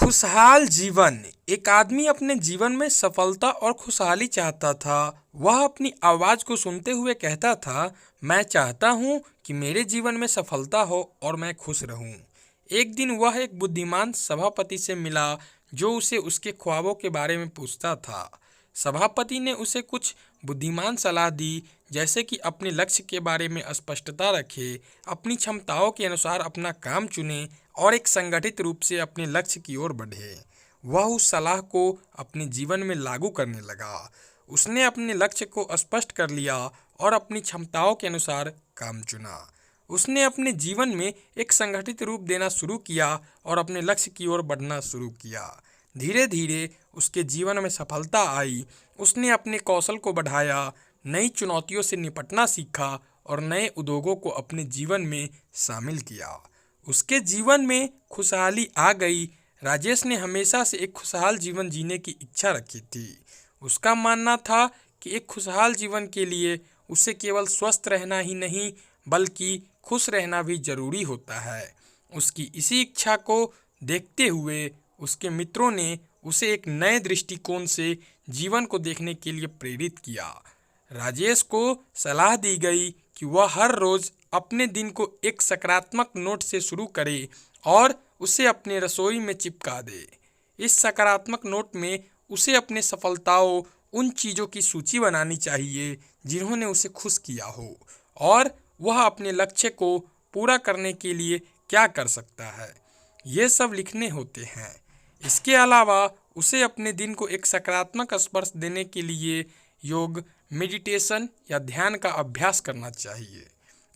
खुशहाल जीवन। एक आदमी अपने जीवन में सफलता और खुशहाली चाहता था। वह अपनी आवाज़ को सुनते हुए कहता था, मैं चाहता हूँ कि मेरे जीवन में सफलता हो और मैं खुश रहूँ। एक दिन वह एक बुद्धिमान सभापति से मिला जो उसे उसके ख्वाबों के बारे में पूछता था। सभापति ने उसे कुछ बुद्धिमान सलाह दी, जैसे कि अपने लक्ष्य के बारे में स्पष्टता रखे, अपनी क्षमताओं के अनुसार अपना काम चुने और एक संगठित रूप से अपने लक्ष्य की ओर बढ़े। वह उस सलाह को अपने जीवन में लागू करने लगा। उसने अपने लक्ष्य को स्पष्ट कर लिया और अपनी क्षमताओं के अनुसार काम चुना। उसने अपने जीवन में एक संगठित रूप देना शुरू किया और अपने लक्ष्य की ओर बढ़ना शुरू किया। धीरे धीरे उसके जीवन में सफलता आई। उसने अपने कौशल को बढ़ाया, नई चुनौतियों से निपटना सीखा और नए उद्योगों को अपने जीवन में शामिल किया। उसके जीवन में खुशहाली आ गई। राजेश ने हमेशा से एक खुशहाल जीवन जीने की इच्छा रखी थी। उसका मानना था कि एक खुशहाल जीवन के लिए उसे केवल स्वस्थ रहना ही नहीं, बल्कि खुश रहना भी जरूरी होता है। उसकी इसी इच्छा को देखते हुए उसके मित्रों ने उसे एक नए दृष्टिकोण से जीवन को देखने के लिए प्रेरित किया। राजेश को सलाह दी गई कि वह हर रोज अपने दिन को एक सकारात्मक नोट से शुरू करे और उसे अपने रसोई में चिपका दे। इस सकारात्मक नोट में उसे अपने सफलताओं, उन चीज़ों की सूची बनानी चाहिए जिन्होंने उसे खुश किया हो और वह अपने लक्ष्य को पूरा करने के लिए क्या कर सकता है, ये सब लिखने होते हैं। इसके अलावा उसे अपने दिन को एक सकारात्मक स्पर्श देने के लिए योग, मेडिटेशन या ध्यान का अभ्यास करना चाहिए।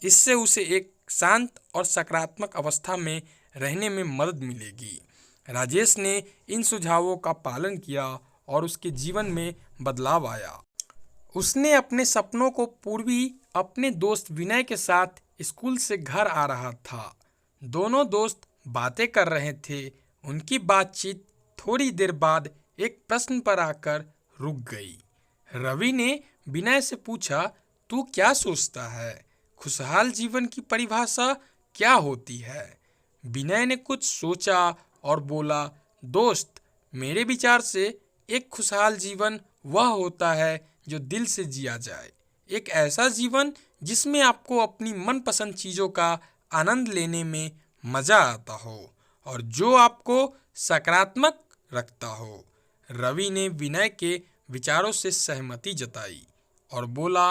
इससे उसे एक शांत और सकारात्मक अवस्था में रहने में मदद मिलेगी। राजेश ने इन सुझावों का पालन किया और उसके जीवन में बदलाव आया। उसने अपने सपनों को पूर्वी अपने दोस्त विनय के साथ स्कूल से घर आ रहा था। दोनों दोस्त बातें कर रहे थे। उनकी बातचीत थोड़ी देर बाद एक प्रश्न पर आकर रुक गई। रवि ने विनय से पूछा, तू क्या सोचता है? खुशहाल जीवन की परिभाषा क्या होती है? विनय ने कुछ सोचा और बोला, दोस्त, मेरे विचार से एक खुशहाल जीवन वह होता है जो दिल से जिया जाए। एक ऐसा जीवन जिसमें आपको अपनी मनपसंद चीज़ों का आनंद लेने में मज़ा आता हो और जो आपको सकारात्मक रखता हो। रवि ने विनय के विचारों से सहमति जताई और बोला,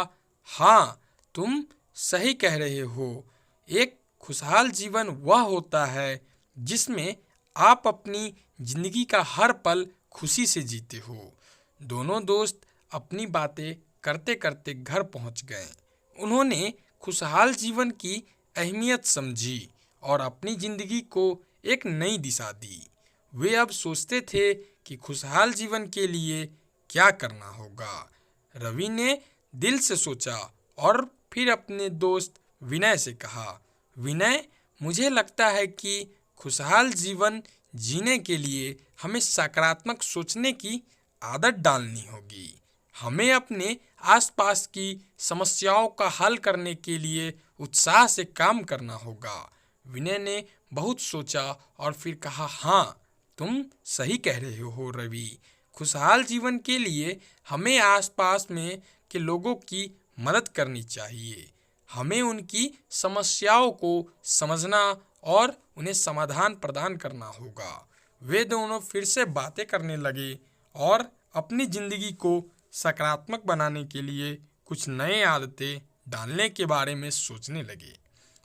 हाँ, तुम सही कह रहे हो। एक खुशहाल जीवन वह होता है जिसमें आप अपनी जिंदगी का हर पल खुशी से जीते हो। दोनों दोस्त अपनी बातें करते करते घर पहुंच गए। उन्होंने खुशहाल जीवन की अहमियत समझी और अपनी जिंदगी को एक नई दिशा दी। वे अब सोचते थे कि खुशहाल जीवन के लिए क्या करना होगा। रवि ने दिल से सोचा और फिर अपने दोस्त विनय से कहा, विनय, मुझे लगता है कि खुशहाल जीवन जीने के लिए हमें सकारात्मक सोचने की आदत डालनी होगी। हमें अपने आसपास की समस्याओं का हल करने के लिए उत्साह से काम करना होगा। विनय ने बहुत सोचा और फिर कहा, हाँ, तुम सही कह रहे हो रवि। खुशहाल जीवन के लिए हमें आसपास में के लोगों की मदद करनी चाहिए। हमें उनकी समस्याओं को समझना और उन्हें समाधान प्रदान करना होगा। वे दोनों फिर से बातें करने लगे और अपनी जिंदगी को सकारात्मक बनाने के लिए कुछ नए आदतें डालने के बारे में सोचने लगे।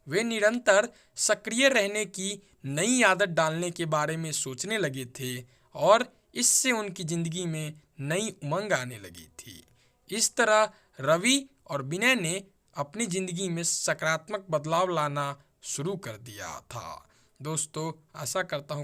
वे निरंतर सक्रिय रहने की नई आदत डालने के बारे में सोचने लगे थे और इससे उनकी जिंदगी में नई उमंग आने लगी थी। इस तरह रवि और विनय ने अपनी जिंदगी में सकारात्मक बदलाव लाना शुरू कर दिया था। दोस्तों, आशा करता हूँ